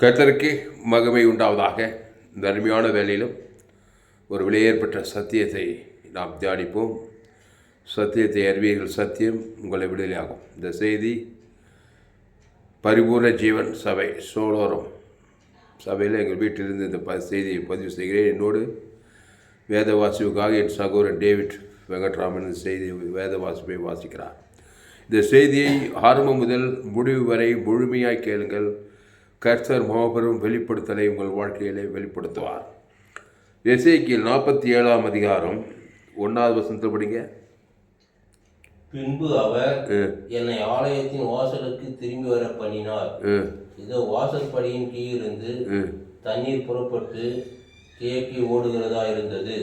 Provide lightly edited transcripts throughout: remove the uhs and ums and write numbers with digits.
கர்த்தருக்கு மகிமை உண்டாவதாக. இந்த அருமையான வேளையிலும் ஒரு விலையேற்பட்ட சத்தியத்தை நாம் தியானிப்போம். சத்தியத்தை அறிவீர்கள், சத்தியம் உங்களை விடுதலையாகும். இந்த செய்தி பரிபூர்ண ஜீவன் சபை சோழோரம் சபையில் எங்கள் வீட்டிலிருந்து இந்த செய்தியை பதிவு செய்கிறேன். என்னோடு வேத வாசிப்புக்காக என் சகோதரன் டேவிட் வெங்கட்ராமன் இந்த செய்தி வேத வாசிப்பை வாசிக்கிறார். இந்த செய்தியை ஆரம்பம் முதல் முடிவு வரை முழுமையாய் கேளுங்கள். கர்த்தர் மாபெரும் வெளிப்படுத்தலை உங்கள் வாழ்க்கையிலே வெளிப்படுத்துவார். எசேக்கியேல் 47ஆம் அதிகாரம் 1வது வசனத்தை படிங்க. பின்பு அவர் என்னை ஆலயத்தின் வாசலுக்கு திரும்பி வர பண்ணினார். இதோ வாசற்படியின் கீழிருந்து தண்ணீர் புறப்பட்டு கிழக்கு ஓடுகிறதா இருந்தது.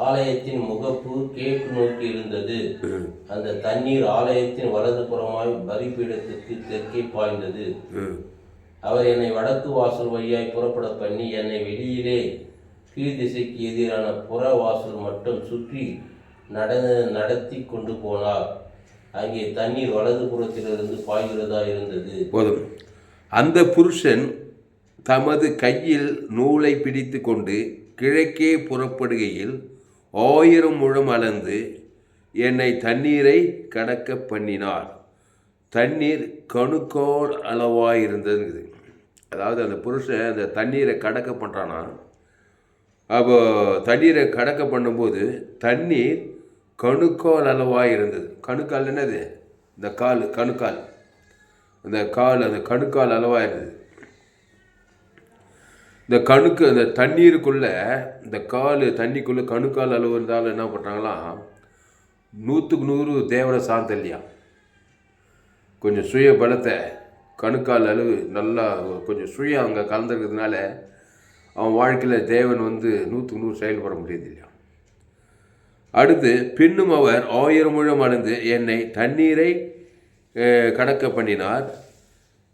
ஆலயத்தின் முகப்பு கிழக்கு நோக்கி இருந்தது. அந்த தண்ணீர் ஆலயத்தின் வலது புறமாய் பலிபீடத்துக்கு தெற்கே பாய்ந்தது. அவர் என்னை வடக்கு வாசல் வழியாய் புறப்பட பண்ணி என்னை வெளியிலே கீழ் திசைக்கு எதிரான புற வாசல் மட்டும் சுற்றி நடத்தி கொண்டு போனார். அங்கே தண்ணீர் வலது புறத்திலிருந்து பாய்கிறதா இருந்தது. போதும். அந்த புருஷன் தமது கையில் நூலை பிடித்து கொண்டு கிழக்கே புறப்படுகையில் 1000 முழம் அளந்து என்னை தண்ணீரை கடக்க பண்ணினார். தண்ணீர் கணுக்கோள் அளவாக இருந்தது. அதாவது அந்த புருஷன் அந்த தண்ணீரை கடக்க பண்ணுறானா, அப்போ தண்ணீரை கடக்க பண்ணும்போது தண்ணீர் கணுக்கால் அளவாக இருந்தது. கணுக்கால் என்னது? இந்த கால், கணுக்கால், அந்த கால், அந்த கணுக்கால் அளவாக இருந்தது. இந்த கணுக்கு அந்த தண்ணீருக்குள்ளே இந்த கால் தண்ணிக்குள்ளே கணுக்கால் அளவு இருந்தாலும் என்ன பண்ணுறாங்களாம், 100க்கு 100 தேவனை சார்ந்தல்லையா. கொஞ்சம் சுய பலத்தை கணுக்கால் அளவு நல்லா கொஞ்சம் சுய அங்கே கலந்துருக்கிறதுனால அவன் வாழ்க்கையில் தேவன் 100க்கு 100 செயல்பட முடியாது இல்லையா. அடுத்து, பின்னும் அவர் 1000 முழம் அளந்து என்னை தண்ணீரை கடக்க பண்ணினார்.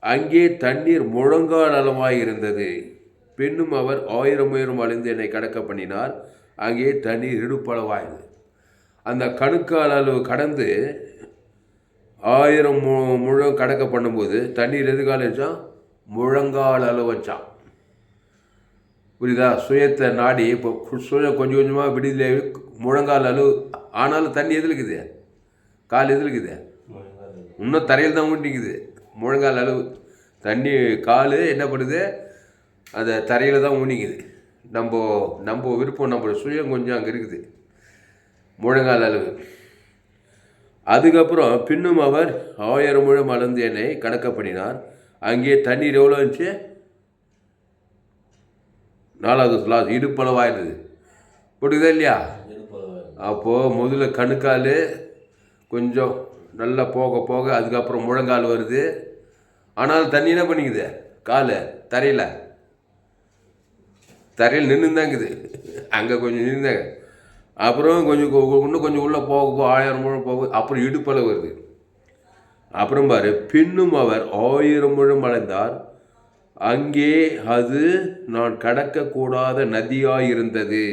அங்கே தண்ணீர் முழங்கால் அளவாக இருந்தது. பின்னும் அவர் 1000 முழம் அளந்து என்னை கடக்க பண்ணினார். அங்கே தண்ணீர் இடுப்பளவாக இருந்தது. அந்த கணுக்கால் அளவு கடந்து 1000 முழம் கடக்க பண்ணும்போது தண்ணீர் எதுக்கால வச்சான்? முழங்கால் அளவு வச்சான். புரியுதா? சுயத்தை நாடி இப்போ சுயம் கொஞ்சம் கொஞ்சமாக விடுதலை முழங்கால் அளவு. ஆனாலும் தண்ணி எதில் இருக்குது? கால் எதில் இருக்குது? இன்னும் தரையில் தான் ஊண்டிக்குது. முழங்கால் அளவு தண்ணி கால் என்ன பண்ணுது? அதை தரையில் தான் ஊண்டிக்குது. நம்ம விருப்பம், நம்ம சுயம் கொஞ்சம் அங்கே இருக்குது, முழங்கால் அளவு. அதுக்கப்புறம் பின்னும் அவர் 1000 முழம் அளந்து என்னை கடக்க பண்ணினார். அங்கே தண்ணீர் எவ்வளோ இருந்துச்சு? 4வது இடுப்பளவாக இருந்தது. போட்டுக்குதா இல்லையா? அப்போது முதல்ல கணுக்கால் கொஞ்சம் நல்லா போக போக அதுக்கப்புறம் முழங்கால் வருது. ஆனாலும் தண்ணி என்ன பண்ணிக்குது? கால் தரையில் நின்றுந்தாங்குது. அங்கே கொஞ்சம் நின்றுந்தாங்க. அப்புறம் கொஞ்சம் இன்னும் கொஞ்சம் உள்ளே போக 1000 முழம் போக அப்புறம் இடுப்பளவு வருது. அப்புறம் பாரு, பின்னும் அவர் 1000 முழம் அளந்தார். அங்கே அது நான் கடக்கக்கூடாத நதியாக இருந்தது.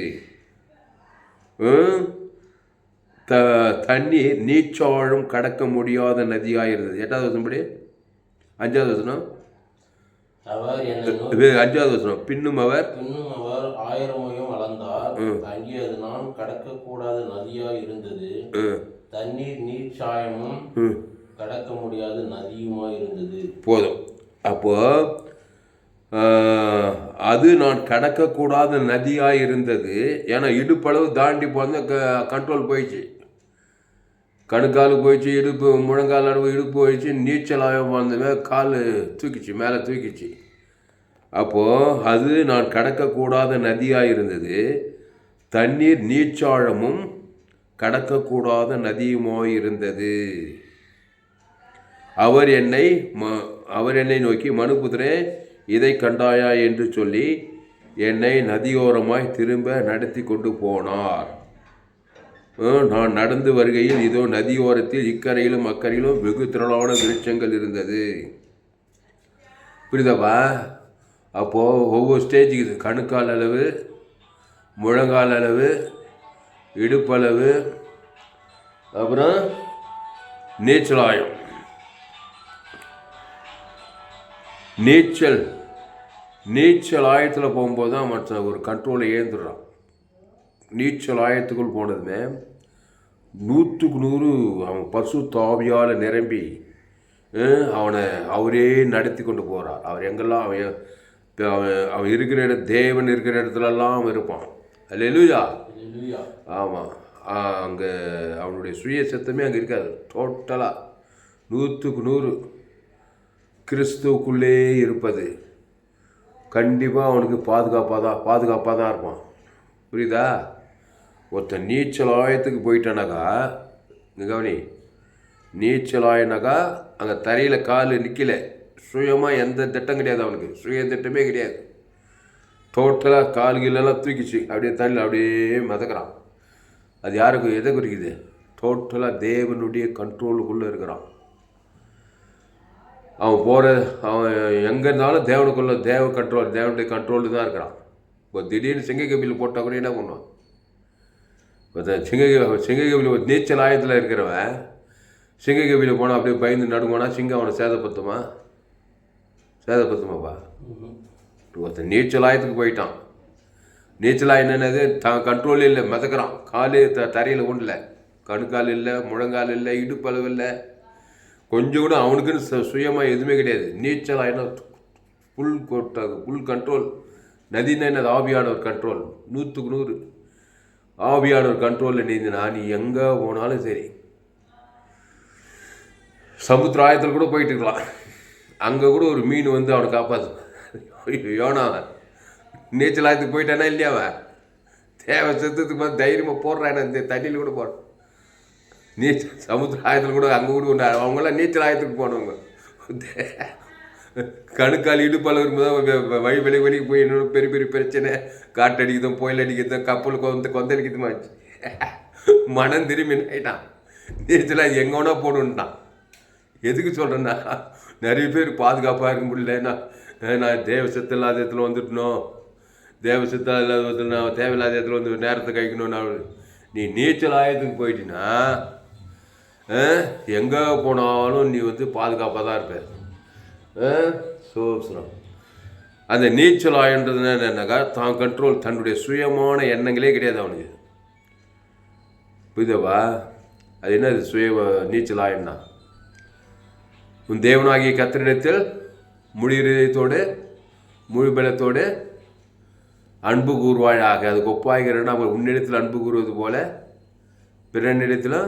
தண்ணீர் நீச்சாழும் கடக்க முடியாத நதியாக இருந்தது. 8வது வசனம் படி. 5வது வசனம். 5வது வசனம். பின்னும் அவர் 1000 முழம் அளந்தார். அங்கே அது நான் கடக்கக்கூடாத நதியாக இருந்தது. தண்ணீர் நீர்ச்சாயமும் கடக்க முடியாத நதியுமா இருந்தது. போதும். அப்போ அது நான் கடக்கக்கூடாத நதியாக இருந்தது. ஏன்னா இடுப்பளவு தாண்டி போன கண்ட்ரோல் போயிடுச்சு. கணுக்கால் போயிடுச்சு, இடுப்பு முழங்கால் அளவு இடுப்பு போயிடுச்சு, நீச்சலாக வந்தவே கால் தூக்கிச்சு, மேலே தூக்கிச்சு. அப்போது அது நான் கடக்கக்கூடாத நதியாக இருந்தது. தண்ணீர் நீச்சாழமும் கடக்கக்கூடாத நதியுமாய் இருந்தது. அவர் என்னை நோக்கி, மனுபுத்திரே, இதை கண்டாயா என்று சொல்லி என்னை நதியோரமாய் திரும்ப நடத்தி கொண்டு போனார். நான் நடந்து வருகையில் இதோ நதியோரத்தில் இக்கரையிலும் அக்கறையிலும் வெகு திரளான விருட்சங்கள் இருந்தது. புரியுதப்பா? அப்போது ஒவ்வொரு ஸ்டேஜுக்கு கணுக்கால் அளவு, முழங்கால் அளவு, இடுப்பளவு, அப்புறம் நீச்சலாயம். நீச்சல் நீச்சல் ஆயத்தில் போகும்போது தான் மற்ற ஒரு கண்ட்ரோலை ஏந்துடுறான். நீச்சல் ஆயத்துக்குள் போனதுமே 100க்கு 100 அவன் பரிசுத்த ஆவியால் நிரம்பி அவனை அவரே நடத்தி கொண்டு போகிறார். அவர் எங்கெல்லாம் அவன் இருக்கிற தேவன் இருக்கிற இடத்துலலாம் அவன் இருப்பான். அல்லேலூயா. ஆமாம், அங்கே அவனுடைய சுய சித்தமே அங்கே இருக்காது. டோட்டலாக 100க்கு 100 கிறிஸ்துவுக்குள்ளே இருப்பது கண்டிப்பாக அவனுக்கு பாதுகாப்பாக தான் இருப்பான். புரியுதா? ஒருத்தன் நீச்சல் ஆயத்துக்கு போயிட்டானாக்கா, கவனி, நீச்சல் ஆயினாக்கா அங்கே தரையில் கால் நிற்கல, சுயமாக எந்த திட்டம் கிடையாது, அவனுக்கு சுய திட்டமே கிடையாது. டோட்டலாக கால்களெல்லாம் தூக்கிச்சு அப்படியே தண்ணியில் அப்படியே மிதக்கிறான். அது யாருக்கு எதை குறிக்குது? டோட்டலாக தேவனுடைய கண்ட்ரோலுக்குள்ளே இருக்கிறான். அவன் எங்கே இருந்தாலும் தேவனுடைய கண்ட்ரோலு தான் இருக்கிறான். இப்போ திடீர்னு சிங்கக்கபியில் போட்டால் கூட என்ன பண்ணுவான்? சிங்கக்கபியில் நீச்சல் ஆயத்தில் இருக்கிறவன் சிங்கக்கபியில் போனால் அப்படியே பயந்து நடுங்கோனா சிங்கம் அவனை சேதப்படுத்துமாப்பா? ஒருத்தன் நீச்சல் ஆயத்துக்கு போயிட்டான். நீச்சல் ஆயம் என்னது? தான் கண்ட்ரோல் இல்லை, மிதக்கிறான். காலு தரையில் ஒன்றில், கணுக்கால் இல்லை, முழங்கால் இல்லை, இடுப்பளவு இல்லை, கொஞ்சம் கூட அவனுக்குன்னு சுயமாக எதுவுமே கிடையாது. நீச்சல் ஆயினா ஃபுல் கண்ட்ரோல். நதினா என்னது? ஆவியானவர் கண்ட்ரோல். 100க்கு 100 ஆவியானவர் கண்ட்ரோலில் நீந்தினா நீ எங்கே போனாலும் சரி. சமுத்திர ஆயத்தில் கூட போயிட்டு இருக்கலாம், அங்கே கூட ஒரு மீன் வந்து அவனை காப்பாற்று. யோனா நீச்சல் ஆயத்துக்கு போயிட்டானா இல்லையா? அவன் தேவை செத்துக்கு மாதிரி தைரியமாக போடுறான். இந்த தண்ணியில் கூட போடுறான். சமுத்திர ஆயத்தில் கூட அங்கே கூட உண்டு. அவங்களாம் நீச்சல் ஆயத்துக்கு போனவங்க. கணுக்கால் இடுப்பால் வரும்போது வெளிக்கு போய் இன்னொரு பெரிய பெரிய பிரச்சனை, காட்டடிக்குதும், புயல் அடிக்கிறதும், கப்பல் கொந்தளிக்குதுமாச்சு. மனம் திரும்பி ஆயிட்டான். நீச்சல் அது எங்கன்னா போகணுன்ட்டான். எதுக்கு சொல்கிறேன்னா, நிறைய பேர் பாதுகாப்பாக இருக்க முடியல. நான் தேவசத்து இல்லாத இடத்துல வந்துட்டணும், தேவசத்து இல்லாத நான் தேவையில்லாத இடத்துல வந்து நேரத்தை கழிக்கணும்னு. நீ நீச்சல் ஆயத்துக்கு போயிட்டீன்னா எங்கே போனாலும் நீ வந்து பாதுகாப்பாக தான் இருப்ப. சோசனம். அந்த நீச்சல் ஆயன்றது என்னன்னாக்கா தான் கண்ட்ரோல், தன்னுடைய சுயமான எண்ணங்களே கிடையாது அவனுக்கு. புரியுதவா? அது என்ன நீச்சல் ஆயன்னா? உன் தேவனாகிய கர்த்தரிடத்தில் முழு இதயத்தோடு முழு பலத்தோடு அன்பு கூறுவாயாக. அதுக்கு ஒப்பாய்கிறன்னா உன்னிடத்தில் அன்பு கூறுவது போல பிறனிடத்தில்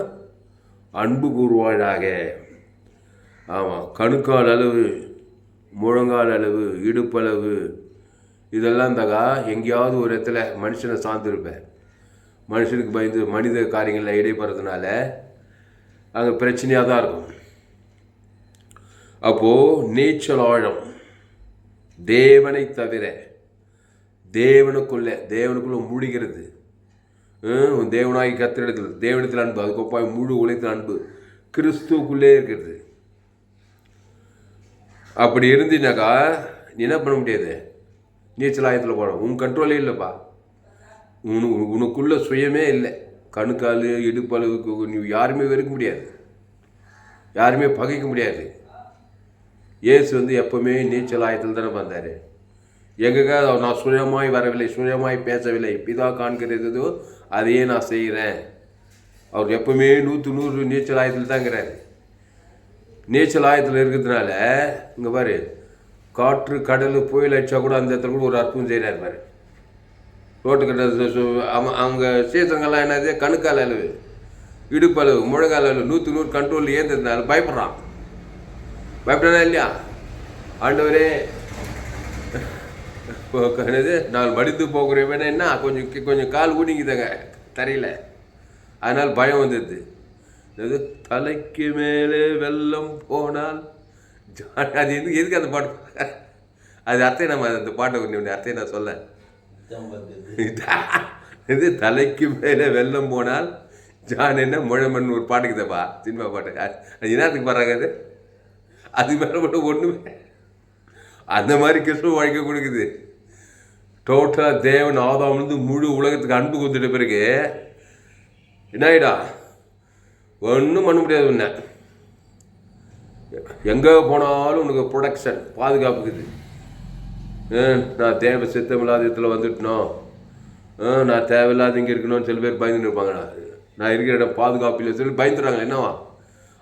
அன்பு கூறுவாயாக. ஆமாம், கணுக்கால் அளவு, முழங்கால் அளவு, இடுப்பளவு இதெல்லாம் இருந்தாக்கா எங்கேயாவது ஒரு இடத்துல மனுஷனை சார்ந்திருப்பேன். மனுஷனுக்கு பயந்து மனித காரியங்களில் இடைப்படுறதுனால அங்கே பிரச்சனையாக தான் இருக்கும். அப்போது நீச்சல் ஆழம் தேவனை தவிர தேவனுக்குள்ளே மூழ்கிறது. தேவனாகி தேவனத்தில் அன்பு, அதுக்கொப்பாய் முழு உலகத்தில் அன்பு கிறிஸ்துவுக்குள்ளே இருக்கிறது. அப்படி இருந்தினாக்கா நீ என்ன பண்ண முடியாது? நீச்சல் ஆயத்தில் போகணும். உன் கண்ட்ரோலே இல்லைப்பா. உனக்குள்ள சுயமே இல்லை. கணுக்கால் இடுப்பளவுக்கு நீ யாருமே வெறுக்க முடியாது, யாருமே பகைக்க முடியாது. இயேசு வந்து எப்பவுமே நீச்சல் ஆயத்தில் தானே வந்தார். எங்கேக்காக நான் சுயமாய் வரவில்லை, சுயமாய் பேசவில்லை, பிதா காண்கிறதோ அதையே நான் செய்கிறேன். அவர் எப்பவுமே 100க்கு 100 நீச்சல் ஆயத்தில் தாங்கிறாரு. நீச்சல் ஆயத்தில் இருக்கிறதுனால இங்கே பாரு, காற்று கடல் புயல் அடிச்சா கூட அந்த இடத்துல கூட ஒரு அற்புதம் செய்கிறார் பாரு. ரோட்டுக்கட்ட அவங்க சீசங்கள்லாம் என்னது? கணுக்கால் அளவு, இடுப்பளவு, முழங்கால் அளவு 100க்கு 100 கண்ட்ரோல் ஏந்ததுனால பயப்படுறான். பயப்படனா இல்லையா? ஆண்டவரே நான் மடித்து போகிறேன் என்ன, கொஞ்சம் கால் ஊனிக்குதாங்க தரையில், அதனால் பயம் வந்துடுது. தலைக்கு மேலே வெள்ளம் போனால் அது எதுக்கு அந்த பாட்டு? அது அர்த்தம் நம்ம அந்த பாட்டை கொஞ்சம் அர்த்தம் நான் சொல்ல. இது தலைக்கு மேலே வெள்ளம் போனால் ஜான் என்ன முழமன் ஒரு பாட்டுக்குதப்பா, சினிமா பாட்டு. அது என்னத்துக்கு பாடுறாங்க? அது மேலே மட்டும் ஒன்றுமே அந்த மாதிரி கிறிஸ்துவ வாழ்க்கை கொடுக்குது. டோட்டலாக தேவன் ஆதாம்லேருந்து முழு உலகத்துக்கு அன்பு கொடுத்துட்ட பிறகு என்ன ஆகிடா? ஒன்றும் பண்ண முடியாது. உன்னை எங்கே போனாலும் உனக்கு ப்ரொடக்ஷன், பாதுகாப்புக்குது. நான் சித்தமில்லாத இடத்துல வந்துட்டணும், நான் தேவையில்லாத இங்கே இருக்கணும்னு சில பேர் பயந்துன்னு இருப்பாங்க. நான் இருக்கிற இடம் பாதுகாப்பில் சொல்லி பயந்துடுறாங்க. என்னவா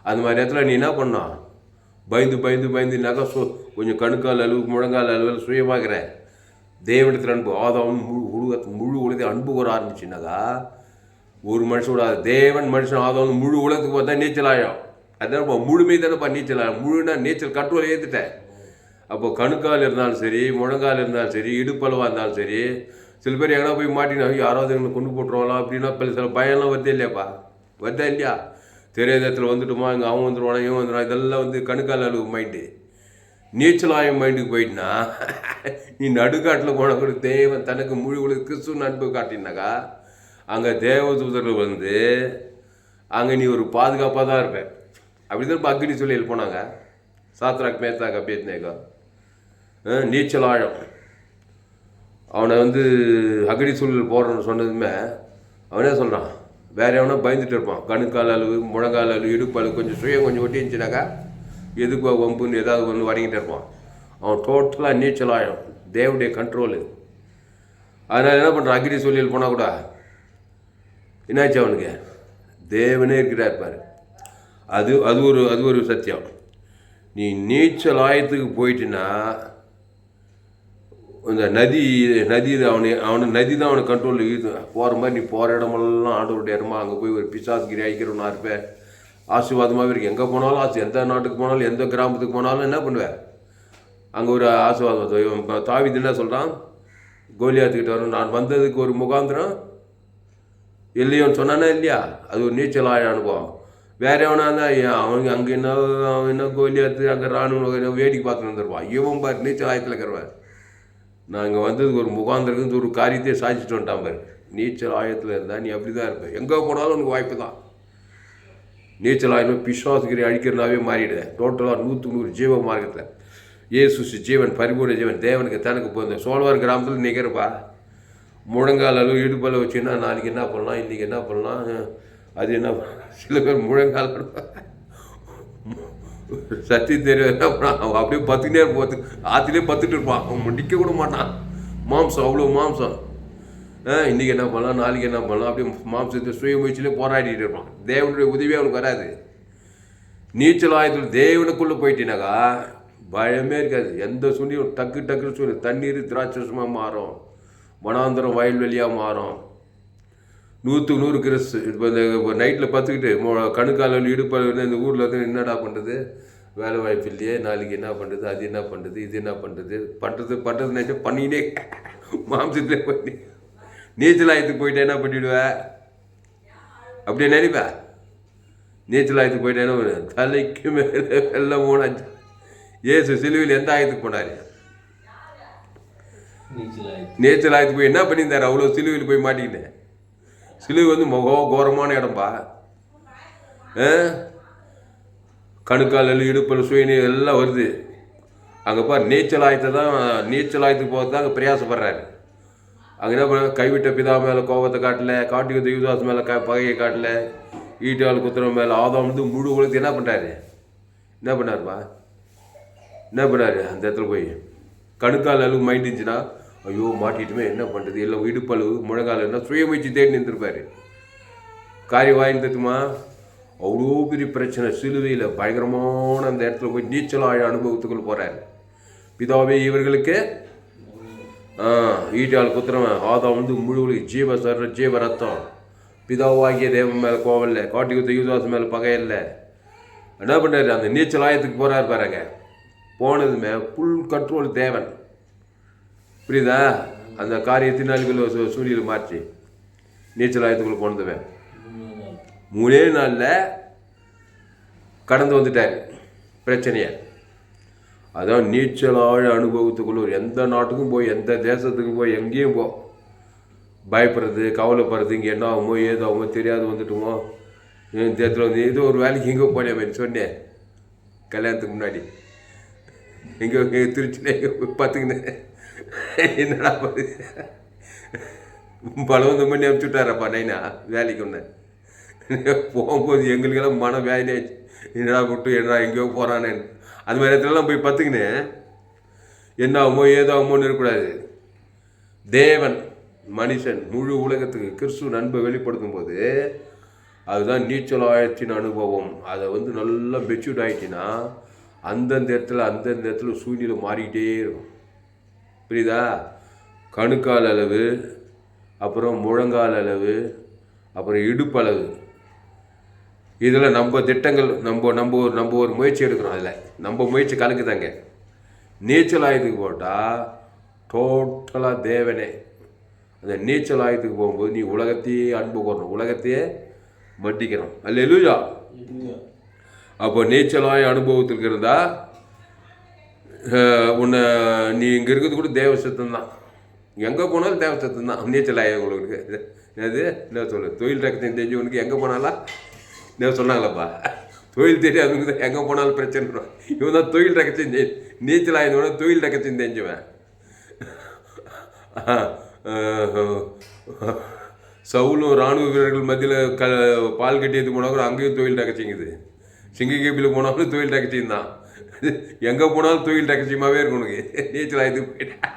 அந்த மாதிரி இடத்துல நீ என்ன பண்ணோம்? பயந்துனாக்கா கொஞ்சம் கணுக்கால் அளவு முழங்கால் அளவில் சுயமாகிற தேவனத்தில் அன்பு ஆதாவும் முழு உலகத்தை அன்பு கூற ஆரம்பிச்சுனாக்கா ஒரு மனுஷனோட தேவன் மனுஷன் ஆதாவும் முழு உலகத்துக்கு பார்த்தா நீச்சல் ஆயம். அதான் முழுமை தானேப்பா நீச்சல் ஆயம். முழுனா நீச்சல் கட்டுரை ஏற்றுட்டேன். அப்போ கணுக்கால் இருந்தாலும் சரி, முழங்கால் இருந்தாலும் சரி, இடுப்பளவாக இருந்தாலும் சரி, சில பேர் எங்கன்னா போய் மாட்டினா யாராவது எங்களை கொண்டு போட்டுருவாங்களா அப்படின்னா சில பயம்லாம் வருதே இல்லையாப்பா, வருதா இல்லையா? தெரியாத இடத்துல வந்துட்டுமா, இங்கே அவன் வந்துடுவானா, இவன் வந்துடுவான், இதெல்லாம் வந்து கணுக்கால் அளவு மைண்டு. நீச்சல் ஆயம் மைண்டுக்கு போயிட்டுனா நீ நடுக்காட்டில் போன கூட தேவன் தனக்கு முழு உலக கிறிஸ்துவ நட்பு காட்டினாக்கா அங்கே தேவதூதர்கள் வந்து அங்கே நீ ஒரு பாதுகாப்பாக தான் இருப்பேன். அப்படி தான் இப்போ அக்னி சொல்லியில் போனாங்க சாத்ராக் மேத்தாக் அபேத்நேகோ. நீச்சல் ஆழம். அவனை வந்து அக்னி சூழல் போடுறன்னு சொன்னதுமே அவனே சொல்கிறான், வேற எவனா பயந்துட்டு இருப்பான். கணுக்கால் அளவு முழங்கால் அளவு இடுப்பு அளவு கொஞ்சம் கொஞ்சம் ஒட்டி இருந்துச்சுனாக்கா எதுக்கு வம்புன்னு ஏதாவது ஒன்று வணங்கிட்டு இருப்பான். அவன் டோட்டலாக நீச்சல் ஆழம், தேவனுடைய கண்ட்ரோலு. அதனால் என்ன பண்ணுறான், அக்னி சூழல் போனால் கூட என்னாச்சு அவனுக்கு தேவனே இருக்கிறார் பாரு. அது ஒரு சத்தியம். நீ நீச்சல் ஆயத்துக்கு போயிட்டுன்னா இந்த நதி நதி தான் அவனை கண்ட்ரோலில் இது போகிற மாதிரி நீ போகிற இடமெல்லாம் ஆண்டவருடைய இடமா அங்கே போய் ஒரு பிசாசுகிரி அழிக்கிறவனா இருப்பேன். ஆசீர்வாதமாகவே இருக்கு. எங்கே போனாலும் எந்த நாட்டுக்கு போனாலும் எந்த கிராமத்துக்கு போனாலும் என்ன பண்ணுவேன், அங்கே ஒரு ஆசீர்வாதம். தாவீது என்ன சொல்கிறான், கோலியாத்துக்கிட்ட வரும், நான் வந்ததுக்கு ஒரு முகாந்திரம் இல்லையோன்னு சொன்னானே இல்லையா? அது ஒரு நீச்சல் ஆய அனுபவம். வேற எவனா இருந்தால் அவனுக்கு அங்கே அவன் என்ன கோலியாத்து அங்கே ராணுவ வேடிக்கை பார்த்துட்டு வந்துருப்பான். இவன் பாரு நீச்சல் ஆயத்தில் இருக்கிறவன், நான் இங்கே வந்ததுக்கு ஒரு முகாந்திரத்துக்கு ஒரு காரியத்தையே சாதிச்சுட்டு வந்துட்டான் பாரு. நீச்சல் ஆயத்தில் இருந்தால் நீ அப்படி தான் இருப்பேன். எங்கே போனாலும் உனக்கு வாய்ப்பு தான். நீச்சல் ஆயிரம் பிசாசுகிரி அழிக்கிறனாவே மாறிடுவேன். டோட்டலாக 100 ஜீவ மார்க்கத்தில் இயேசு ஜீவன் பரிபூர்ண ஜீவன் தேவனுக்கு தனக்கு போந்த சோழவார் கிராமத்தில் நிற்கிறப்பா. முழங்கால் அளவு இடுப்பளவு வச்சுன்னா நாளைக்கு என்ன பண்ணலாம், இன்றைக்கி என்ன பண்ணலாம், அது என்ன சில பேர் முழங்கால் சத்தி தெரியும் என்ன பண்ணான், அவன் அப்படியே பத்துக்கிட்டே இருப்பான், ஆற்றுலேயே பத்துட்டு இருப்பான். அவன் நிற்க கூட மாட்டான். மாம்சம் அவ்வளோ மாம்சம். இன்றைக்கி என்ன பண்ணலாம், நாளைக்கு என்ன பண்ணலாம், அப்படியே மாம்சத்தை சுய முயற்சியிலே போராடிட்டு இருப்பான். தேவனுடைய உதவி அவனுக்கு வராது. நீச்சல் ஆயத்தில் தேவனுக்குள்ளே போயிட்டினாக்கா பயமே இருக்காது. எந்த சூழ்நிலையும் டக்குன்னு சூழ்நிலை தண்ணீர் திராட்சமாக மாறும், வனாந்தரம் வயல்வெளியாக மாறும். 100 கிறிஸ்து. இப்போ நைட்டில் பத்துக்கிட்டு கணுக்கால் இடுப்பளவு இந்த ஊரில் வந்து என்னடா பண்ணுறது, வேலை வாய்ப்பு இல்லையே, நாளைக்கு என்ன பண்ணுறது, அது என்ன பண்ணுறது, இது என்ன பண்ணுறது நினச்சா பண்ணினே மாம்சத்திலே பண்ணி நீச்சல் ஆயத்துக்கு போயிட்டு என்ன பண்ணிவிடுவேன் அப்படியே நினைப்பேன். நீச்சல் ஆயத்துக்கு போயிட்டு என்ன பண்ணுவேன், தலைக்கு மேலே வெள்ளம் போனாச்சு. ஏசு சிலுவையில் எந்த ஆயத்துக்கு போனார், நீச்சல் ஆயத்துக்கு போய் என்ன பண்ணியிருந்தார், அவ்வளோ சிலுவையில் போய் மாட்டிக்கிட்டேன். சிலுவை வந்து கோரமான இடம்பா. கணுக்கால் இடுப்பல் சுயநீர் எல்லாம் வருது. அங்கே பார் நீச்சல் ஆயத்துக்கு போகிறது தான் அங்கே பிரயாசப்படுறாரு. அங்கே என்ன பண்ண, கைவிட்ட பிதா மேலே கோபத்தை காட்டல, காட்டிக்கிட்ட யூதாஸ் மேலே பகையை காட்டல, ஈட்டால் குத்துற மேலே ஆதாம் வந்து முழு உலகத்தை என்ன பண்ணுறாரு, என்ன பண்ணாருப்பா, என்ன பண்ணார் அந்த இடத்துல போய் கணுக்கால் அளவு மைண்ட் இருந்துச்சுன்னா ஐயோ மாட்டிட்டுமே என்ன பண்ணுறது, இல்லை இடுப்பளவு முழங்கால் இருந்தால் சுயமுயற்சி தேடி நின்றுருப்பார். காரியம் வாய்ந்ததுமா அவ்வளோ பெரிய பிரச்சனை. சிலுவையில் பயங்கரமான அந்த இடத்துல போய் நீச்சல் ஆழ அனுபவத்துக்குள் போகிறாரு. பிதாவே இவர்களுக்கு ஈட்டால் குத்துறவன் ஆதாம் வந்து முழு ஜீவ ரத்தம், பிதாவாகிய தேவன் மேலே கோவம் இல்லை, காட்டி குத்த யூதாஸ் மேலே பகையில்லை. என்ன பண்ணுறாரு, அந்த நீச்சல் ஆயத்துக்கு போகிறாரு பாருங்க. போனதுமே ஃபுல் கண்ட்ரோல் தேவன். புரியுதா? அந்த காரியத்தினால் சூழ்நிலை மாற்றி நீச்சல் ஆயத்துக்குள்ளே போனதுமே 3 நாளில் கடந்து வந்துட்டார் பிரச்சனையை. அதான் நீச்சல் ஆழ அனுபவத்துக்குள்ள எந்த நாட்டுக்கும் போய் எந்த தேசத்துக்கும் போய் எங்கேயும் பயப்படுறது கவலைப்படுறது, இங்கே என்ன ஆகுமோ ஏதாகுமோ தெரியாது வந்துட்டுமோ தேசத்தில் வந்து ஏதோ ஒரு வேலைக்கு எங்கே போனேன் சொன்னேன் கல்யாணத்துக்கு முன்னாடி. எங்கே திருச்சியில் எங்கே பார்த்துக்கினேன் என்னடா பலவந்தம் பண்ணி அனுப்பிச்சுட்டாரப்பா நைனா வேலைக்கு ஒன்று. போகும்போது எங்களுக்கெல்லாம் மனம் வேலையாச்சு, என்னடா விட்டு என்னடா எங்கேயோ போகிறானேன்னு. அது மாதிரி இடத்துலலாம் போய் பார்த்துக்கினேன் என்ன ஆகுமோ ஏதாகுமோன்னு இருக்கக்கூடாது. தேவன் மனுஷன் முழு உலகத்துக்கு கிறிஸ்துவ அன்பை வெளிப்படுத்தும் போது அதுதான் நீச்சல் ஆயிடுச்சின் அனுபவம். அதை நல்லா மெச்சூர்ட் ஆயிடுச்சுன்னா அந்தந்த இடத்துல சூழ்நிலை மாறிக்கிட்டே இருக்கும். புரியுதா? கணுக்கால் அளவு, அப்புறம் முழங்கால் அளவு, அப்புறம் இடுப்பளவு, இதில் நம்ம திட்டங்கள் நம்ம ஒரு முயற்சி எடுக்கிறோம். அதில் நம்ம முயற்சி கலக்குதாங்க. நீச்சல் ஆயத்துக்கு போட்டால் டோட்டலாக தேவனே. அந்த நீச்சல் ஆயத்துக்கு போகும்போது நீ உலகத்தையே அன்பு கூறணும், உலகத்தையே மட்டிக்கணும். அல்லேலூயா. அப்போ நீச்சலாய அனுபவத்துக்கு இருந்தால் உன்னை நீ இங்கே இருக்கிறது கூட தேவ சத்தம் தான். எங்கே போனாலும் தேவ சத்தம் தான். நீச்சல் ஆயவங்களுக்கு அது என்ன சொல்லு, தொழில் ரகத்தையும் தெரிஞ்சவனுக்கு எங்கே போனாலும் என்ன சொன்னாங்களப்பா, தொழில் தெரியாதவனுக்கு தான் எங்கே போனாலும் பிரச்சனை. இவன் தான் தொழில் ரகத்தையும் நீச்சல் ஆயதோட தொழில் ரகத்தையும் தெரிஞ்சுவேன். சவுலும் இராணுவ வீரர்கள் மத்தியில் பால் கட்டியது போனால் கூட அங்கேயும் தொழில் ரகச்சிங்குது. சிங்ககேபியில் போனாலும் தொழில் ரகச்சியம் தான். எங்கே போனாலும் தொழில் ரகசியமாகவே இருக்கும் உனக்கு. நீச்சல் ஆயத்துக்கு போயிட்டா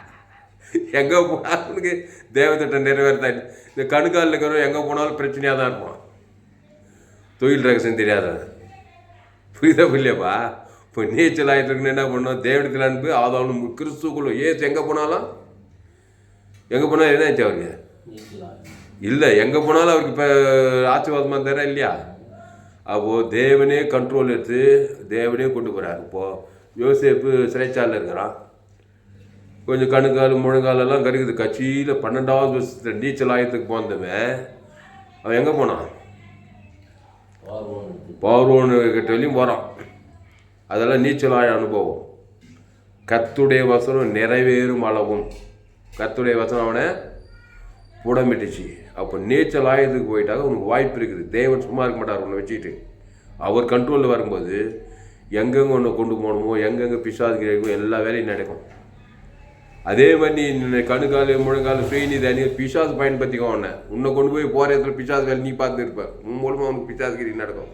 எங்கே போனாலும் உனக்கு தேவத்திட்டம் நிறைவேறதான். இந்த கணுக்காலில் இருக்கிறவங்க எங்கே போனாலும் பிரச்சனையாக தான் இருப்பான். தொழில் ரகசியம் தெரியாத. புரியுதாப்பா? இப்போ நீச்சல் ஆயிட்டுருக்குன்னு என்ன பண்ணோம்? தேவனத்தில் அனுப்பி ஆதாரம் கிறிஸ்துக்குள்ள ஏசு எங்கே போனாலும் என்ன ஆச்சு அவருக்கு? இல்லை, எங்கே போனாலும் அவருக்கு இப்போ ஆசீர்வாதமாக தர இல்லையா? அப்போது தேவனே கண்ட்ரோல் எடுத்து தேவனே கொண்டு போகிறார். இப்போது யோசேப்பு சிறைச்சாலையில் இருக்கிறான். கொஞ்சம் கணுக்கால் முழங்காலெல்லாம் கருக்குது. கட்சியில் 12வது வருஷத்தில் நீச்சல் ஆயத்துக்கு போனவன் அவன் எங்கே போனான்? பார்வோன் கிட்ட வரையும் போகிறான். அதெல்லாம் நீச்சல் ஆய அனுபவம். கர்த்தருடைய வசனம் நிறைவேறும் அளவும் கர்த்தருடைய வசனம் அவனை புடமிட்டுச்சு. அப்போ நீச்சல் ஆயத்துக்கு போயிட்டாக்க உனக்கு வாய்ப்பு இருக்குது. தேவன் சும்மா இருக்க மாட்டார் உன்னை வச்சுக்கிட்டு. அவர் கண்ட்ரோலில் வரும்போது எங்கெங்கே ஒன்று கொண்டு போகணுமோ, எங்கெங்கே பிசாதுக்கு எல்லா வேலையும் நடக்கும். அதே மாதிரி நீ கணுக்கால் முழங்கால் சுயநீ தனி பிசாசு பயன்படுத்திக்கோ. உன்னை கொண்டு போய் போகிற இடத்துல பிசாசு வேலை நீ பார்த்து இருப்பேன். உன் மூலமாக அவனுக்கு பிசாசுகிரி நடக்கும்.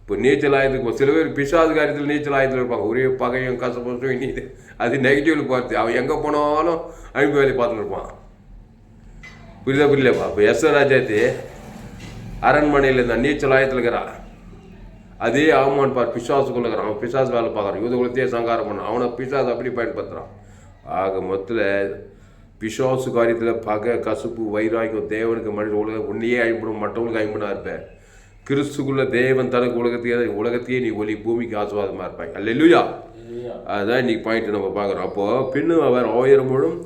இப்போ நீச்சல் ஆயத்துக்கு சில பேர் பிசாசு காரியத்தில் நீச்சல் ஆயத்தில் இருப்பாங்க. ஒரே பகையும் கசப்பும் சுயநீ, அது நெகட்டிவில் பார்த்து அவன் எங்கே போனாலும் அனுப்பி வேலையை பார்த்துன்னு இருப்பான். புரியலப்பா? இப்போ ராஜாத்தி அரண்மனையில் இருந்தான், நீச்சல் ஆயத்தில் இருக்கிறான். அதே ஆமான் பார் பிசாசுக்குள்ள இருக்கிறான். அவன் பிசாசு வேலை பார்க்குறான். யூதகுலத்தையே சங்காரம் பண்ணான். அவனை பிசாசு அப்படி பயன்படுத்துகிறான். ஆக மொத்தத்தில் பிசாசு காரியத்தில் பகை கசுப்பு வைராக்கியம் தேவனுக்கு மனித உலகம் உன்னையே அழிப்படும், மற்றவங்களுக்கு அழிப்பனா இருப்பேன். கிறிஸ்துக்குள்ள தேவன் தனக்கு உலகத்தையே நீ ஒளி, பூமிக்கு ஆசீர்வாதமாக இருப்பாங்க. அல்லேலூயா. அதுதான் இன்னைக்கு பாயிண்ட் நம்ம பார்க்குறோம். அப்போது பின்னும் அவர் 1000 முழம்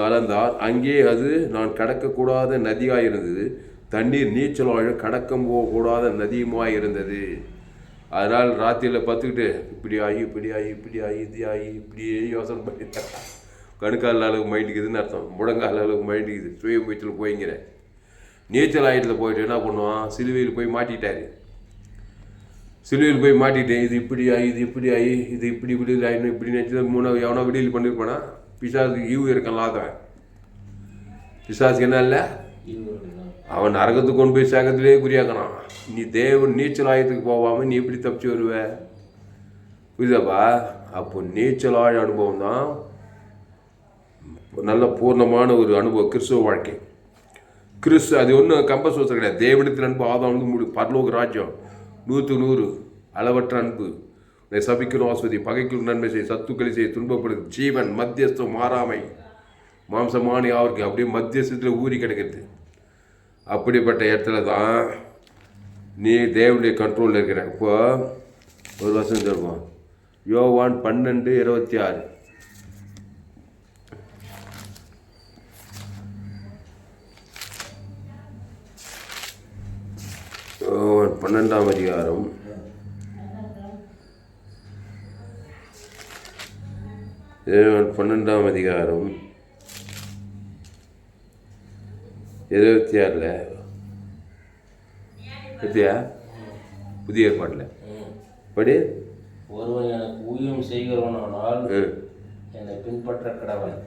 அளந்தார். அங்கே அது நான் கடக்கக்கூடாத நதியாக இருந்தது. தண்ணீர் நீச்சல் ஆழ கடக்கம் போகக்கூடாத நதியுமாக இருந்தது. அதனால் ராத்திரியில் பார்த்துக்கிட்டு இப்படி ஆகி இப்படியே யோசனை பண்ணிட்டேன். கணுக்கால் அளவுக்கு மைண்டுக்குதுன்னு அர்த்தம். முழங்கால் அளவுக்கு மைண்டுக்குது. சுய முயற்சியில் போய்ங்கிறேன். நீச்சல் ஆயத்தில் போயிட்டு என்ன பண்ணுவான்? சிலுவையில் போய் மாட்டிட்டாரு. சிலுவையில் போய் மாட்டிட்டேன். இது இப்படி ஆகி இது இப்படி ஆகிடும் இப்படி நினச்சி 3 எவனோ விடியல் பண்ணியிருப்பானா? பிசாசுக்கு ஈவு இருக்கலாதவன். பிசாசுக்கு என்ன இல்லை? அவன் நரகத்துக்கு கொண்டு போய் சேகத்திலே குறியாக்கணும். நீ தேவன் நீச்சல் ஆயத்துக்கு போகாமல் நீ எப்படி தப்பிச்சு வருவ? புரியுதாப்பா? அப்போ நீச்சல் ஆய அனுபவம் தான் நல்ல பூர்ணமான ஒரு அனுபவம் கிறிஸ்துவ வாழ்க்கை. அது ஒன்றும் கம்பல்சரி கிடையாது. தேவனத்தில் அன்பு ஆதாரம் பரலோக ராஜ்யம் 100 அளவற்ற அன்பு. சபிக்கணும் ஆஸ்வதி, பகைக்கும் நன்மை செய், சத்துக்களை செய்ய, துன்பப்படுது ஜீவன், மத்தியஸ்தம், மாறாமை, மாம்சமான யாருக்கு அப்படியே மத்தியஸ்தத்தில் ஊறி கிடக்கிறது. அப்படிப்பட்ட இடத்துல தான் நீ தேவனுடைய கண்ட்ரோலில் இருக்கிற. இப்போ ஒரு வருஷம் தருவோம். யோவான் 12:26. யோவான் 12ஆம் அதிகாரம் 26 பத்தியா? புதிய ஏற்பாட்டில் படி. ஒருவன் எனக்கு ஊழியம் செய்கிறவனானால் என்னை பின்பற்ற கடவன்.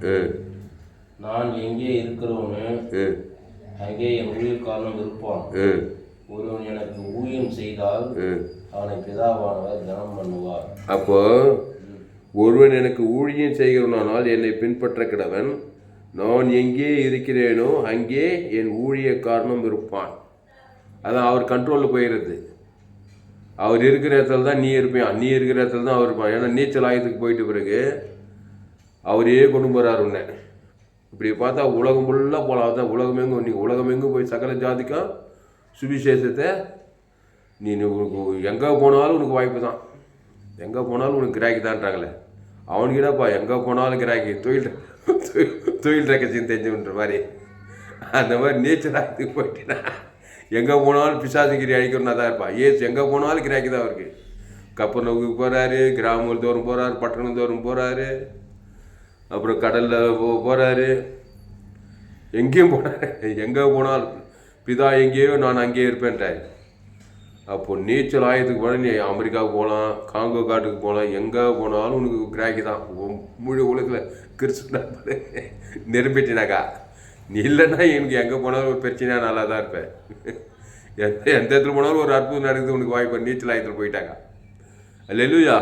நான் எங்கே இருக்கிறோன்னு அங்கே என் ஊழியக்காரனும் இருப்பான். ஒருவன் எனக்கு ஊழியம் செய்தால் அவனை பிதாவானவர் கனம் பண்ணுவார். அப்போ ஒருவன் எனக்கு ஊழியம் செய்கிறவனானால் என்னை பின்பற்ற கிடவன். நான் எங்கே இருக்கிறேனோ அங்கே என் ஊழியக்காரனும் இருப்பான். அதான் அவர் கண்ட்ரோலில் போயிடுறது. அவர் இருக்கிற இடத்துல தான் நீ இருப்பான், நீ இருக்கிற இடத்துல தான் அவர் இருப்பான். ஏன்னா நீச்சல் ஆயத்துக்கு போயிட்டு பிறகு அவரே கொண்டு போகிறார் உன்னை. இப்படி பார்த்தா உலகம் ஃபுல்லாக போகலாம். அதுதான் உலகமெங்கும், நீ உலகமெங்கும் போய் சகல ஜாதிக்கும் சுவிசேஷத்தை நீ எங்கே போனாலும் உனக்கு வாய்ப்பு தான். எங்கே போனாலும் உனக்கு கிராக்கி தான்றாங்களே. அவனுக்கிட்டப்பா எங்கே போனாலும் கிராக்கி, தொழில் ரகசியம் தெரிஞ்சுன்ற மாதிரி. அந்த மாதிரி நீச்சல் ஆயத்துக்கு போயிட்டேன்னா எங்கே போனாலும் பிசாசுகிரி அழிக்கணும்னா தான் இருப்பான். ஏசு எங்கே போனாலும் கிராக்கி தான் அவருக்கு. கப்பர்நகருக்கு போகிறாரு, கிராமங்கள் தோறும் போகிறாரு, பட்டணம் தோறும் போகிறாரு, அப்புறம் கடலில் போகிறாரு, எங்கேயும் போனார். எங்கே போனாலும் பிதா எங்கேயோ நான் அங்கேயே இருப்பேன்ட்டார். அப்போது நீச்சல் ஆயத்துக்கு போனால் நீ அமெரிக்காவுக்கு போகலாம், காங்கோ காட்டுக்கு போகலாம், எங்கே போனாலும் உனக்கு கிராக்கி தான். முழு உலகத்தில் கிறிஸ்துவ நிரம்பிட்டினாக்கா நீ இல்லைன்னா எனக்கு எங்கே போனாலும் ஒரு பிரச்சனையாக நல்லா தான் இருப்பேன். எந்த இடத்துல போனாலும் ஒரு அற்புதம் நடக்குது உனக்கு வாய்ப்பு. நீச்சல் ஆயத்தில் போயிட்டாங்க. அல்லேலூயா.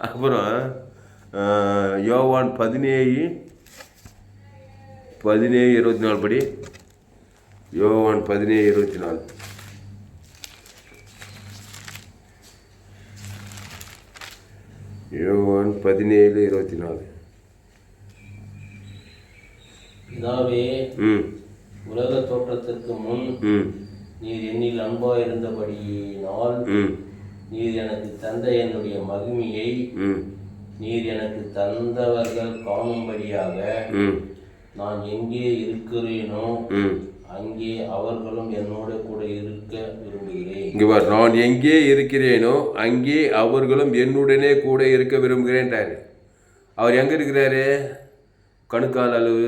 அப்புறம் யோவான் 17:24 படி. யோவான் 17:24. யோவான் 17:24. பிதாவே, உலக தோற்றத்திற்கு முன் நீர் என்னில் அன்பாய் இருந்தபடியினால் நீர் எனக்கு தந்த என்னுடைய மகிமையை நீர் எனக்கு தந்தவர்கள் காணும்படியாக நான் எங்கே இருக்கிறேனோ அங்கே அவர்களும் என்னோட கூட இருக்க விரும்புகிறேன். நான் எங்கே இருக்கிறேனோ அங்கே அவர்களும் என்னுடனே கூட இருக்க விரும்புகிறேன்றாரு. அவர் எங்கே இருக்கிறாரு? கணுக்கால் அளவு,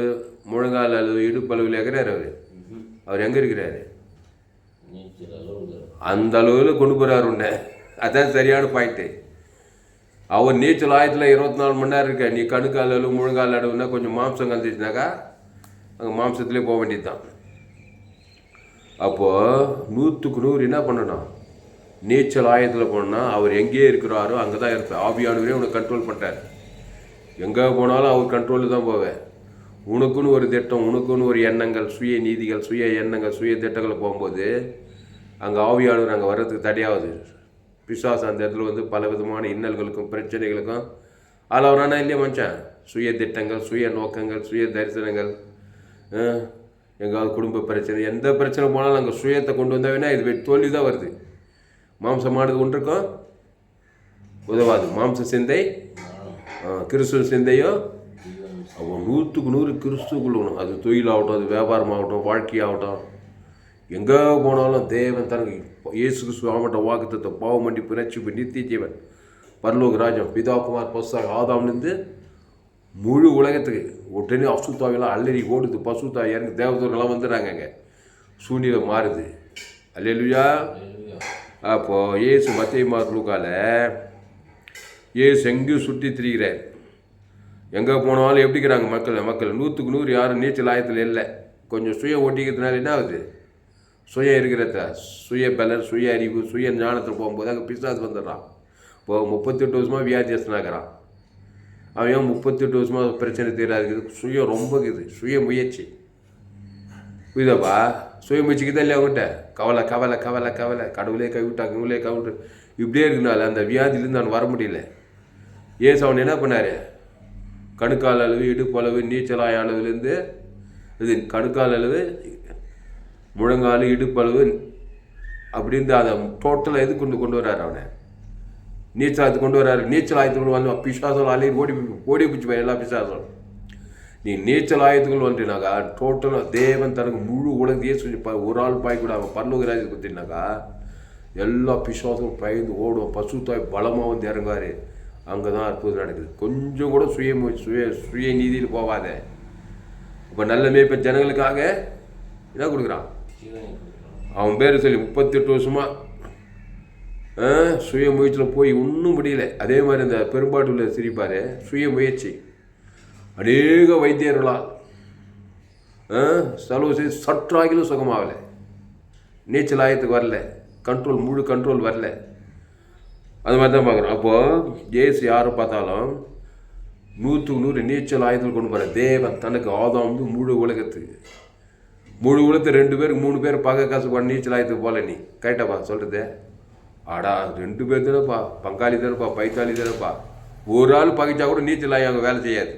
முழங்கால் அளவு, இடுப்பளவில் இருக்கிறார். அவர் எங்கே இருக்கிறாரு? அந்த அளவில் கொண்டு போகிறார் உன்னை. அதான் சரியான பாயிண்ட்டு. அவர் நீச்சல் ஆயத்தில் 24 மணி நேரம் இருக்க. நீ கணுக்கால் அளவு, முழங்கால் அளவுன்னா கொஞ்சம் மாம்சம் கலந்துச்சுனாக்கா அங்கே மாம்சத்துலேயே போக வேண்டியது தான். அப்போது 100க்கு 100 என்ன பண்ணணும்? நீச்சல் ஆயத்தில் போனால் அவர் எங்கேயே இருக்கிறாரோ அங்கே தான் இருப்பார். ஆவியானவரே உனக்கு கண்ட்ரோல் பண்ணுறார். எங்கே போனாலும் அவர் கண்ட்ரோலில் தான் போவேன். உனக்குன்னு ஒரு திட்டம், உனக்குன்னு ஒரு எண்ணங்கள், சுய நீதிகள், சுய எண்ணங்கள், சுய திட்டங்களை போகும்போது அங்கே ஆவியானவர் அங்கே வர்றதுக்கு தடையாகுது. பிசாசு அந்த இடத்துல பல விதமான இன்னல்களுக்கும் பிரச்சனைகளுக்கும் ஆளவரானா இல்லையா மனுஷன்? சுய திட்டங்கள், சுய நோக்கங்கள், சுய தரிசனங்கள், எங்காவது குடும்ப பிரச்சனை, எந்த பிரச்சனை போனாலும் அங்கே சுயத்தை கொண்டு வந்தாங்கன்னா இது தோல்வி தான் வருது. மாம்சமானது ஒன்றுக்கும் உதவாது. மாம்ச சிந்தை கிறிஸ்துவ சிந்தையோ அவன் 100க்கு 100 கிறிஸ்துக்குள்ளணும். அது தொழிலாகட்டும், அது வியாபாரமாகட்டும், வாழ்க்கையாகட்டும், எங்கே போனாலும் தேவன் தனக்கு இயேசு கிறிஸ்து ஆமட்ட வாக்குத்தத்தை பாவ மன்னிப்பு, ரட்சிப்பு, நித்திய ஜீவன், பரலோக ராஜ்யம், பிதா குமார் பசுத்தாக ஆதாம்லேருந்து முழு உலகத்துக்கு உடனே அசுத்தாவெல்லாம் அள்ளறி ஓடுது. பசுத்தா இறங்கி தேவதூர்கள்லாம் வந்துடுறாங்க. அங்கே சூழ்நிலை மாறுது. அல்லேலூயா. அப்போது இயேசு மத்தேயு மார்க்கு லூக்கால இயேசு எங்கேயும் சுற்றி திரிகிறார். எங்கே போனாலும் எப்படிக்கிறாங்க மக்கள் 100க்கு 100 யாரும் நீச்சல் ஆயத்தில் இல்லை. கொஞ்சம் சுய ஓட்டிக்கிறதுனால என்ன ஆகுது? சுயம் இருக்கிறத, சுய பலர், சுய அறிவு, சுய ஞானத்தில் போகும்போது அங்கே பிசாசு வந்துடுறான். இப்போ 38 வருஷமாக வியாதியஸ்தனாகிறான். அவன் ஏன் 38 வருஷமாக பிரச்சனை தீராது? சுயம் ரொம்ப இருக்குது. சுய முயற்சி புரியுதாப்பா? சுய முயற்சிக்கு தான் இல்லையா அவங்ககிட்ட? கவலை கவலை கவலை கவலை, கடவுளே கைவிட்டாங்க, இவங்களே கைவிட்டு இப்படியே இருக்கனால அந்த வியாதியிலேருந்து அவன் வர முடியல. ஏசு அவன் என்ன பண்ணார்? கணுக்கால் அளவு, இடுப்பளவு, நீச்சலாய அளவுலேருந்து இது கணுக்கால் அளவு, முழங்கால், இடுப்பளவு அப்படின்னு அதை டோட்டலாக எது கொண்டு வர்றாரு? அவனை நீச்சலாயத்துக்கு கொண்டு வர்றாரு. நீச்சல் ஆயத்துக்குள் வந்து பிசாசோல் அலையை ஓடி பிடிச்சி போய் எல்லா பிசாசோல். நீ நீச்சல் ஆயத்துக்குள் வந்துட்டினாக்கா டோட்டலாக தேவன் தனக்கு முழு உலகத்தையே சொல்லி ஒரு ஆள் பாய்க்கூட அவன் பரலோக ராஜ்யத்தை கொடுத்தினாக்கா எல்லா பிசாசும் பயந்து ஓடும். பசுத்தாய் பலமாக வந்து இறங்குவார். அங்கே தான் அற்புதம் நடக்குது. கொஞ்சம் கூட சுய நீதியில் போகாத. இப்போ நல்ல மேய்ப்ப ஜனங்களுக்காக என்ன கொடுக்குறான்? அவன் பேர் சொல்லி 38 வருஷமாக சுய முயற்சியில் போய் ஒன்றும் முடியல. அதே மாதிரி இந்த பெரும்பாட்டுள்ள சிரிப்பார். சுய முயற்சி அநேக வைத்தியர்களால் செலவு செய்து சற்றாகிலும் சுகமாகலை. நீச்சல் ஆயத்துக்கு வரல. முழு கண்ட்ரோல் வரல. அது மாதிரி தான் பார்க்குறோம். அப்போது இயேசு யாரை பார்த்தாலும் 100 நீச்சல் ஆயுதத்தில் கொண்டு போகிற தேவன் தனக்கு ஆதாம் வந்து முழு உலகத்துக்கு 2 பேருக்கு 3 பேர் பார்க்க காசு பண்ண நீச்சல் ஆயுதத்துக்கு போகல. நீ கரெக்டாப்பா சொல்கிறது? ஆடா 2 பேர் தானேப்பா, பங்காளி தானேப்பா, பைத்தாளி தானேப்பா. ஒரு ஆள் பகைச்சா கூட நீச்சல் ஆகி அங்கே வேலை செய்யாது.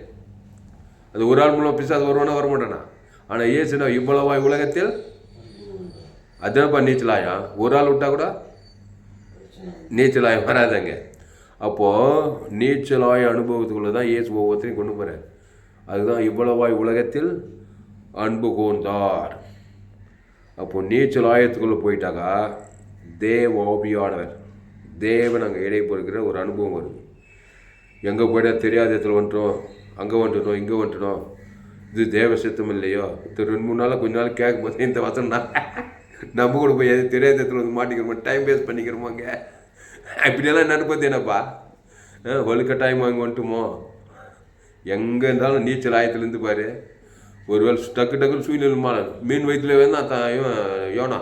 அது ஒரு ஆள் மூலம் பிசாசு வருவானா வரமாட்டானா? ஆனால் ஏசுனா இவ்வளவா உலகத்தில் அதுதான்ப்பா நீச்சல் ஆயம். ஒரு ஆள் விட்டால் கூட நீச்சல் ஆயம் வராதுங்க. அப்போது நீச்சல் ஆய அனுபவத்துக்குள்ளே தான் இயேசு ஒவ்வொருத்தரையும் கொண்டு போகிறார். அதுதான் இவ்வளவாய் உலகத்தில் அன்பு கூர்ந்தார். அப்போது நீச்சல் ஆயத்துக்குள்ளே போயிட்டாக்கா தேவ ஆவியானவர் தேவன் அங்கே இடை பொறுக்கிற ஒரு அனுபவம் வருது. எங்கே போயிட்டா தெரியாத இடத்துல வந்துட்டோம், அங்கே வந்துட்டோம், இங்கே வந்துட்டோம், இது தேவ சித்தம் இல்லையோ. இது 2-3 நாளாக கொஞ்ச நாள் கேட்கும் போது இந்த வசனம் நம்ம கூட போய் எது தெரியாத இடத்துல வந்து மாட்டிக்கிறோமோ, டைம் வேஸ்ட் பண்ணிக்கிறோமோங்க. அப்படியெல்லாம் நினைப்பது என்னப்பா, வலுக்கட்டாயம் வாங்கி வந்துட்டுமோ. எங்கே இருந்தாலும் நீச்சல் ஆயத்துலேருந்து பாரு. ஒருவேளை டக்குன்னு சூழ்நிலை மீன் வயிற்றுல வேணா யோனா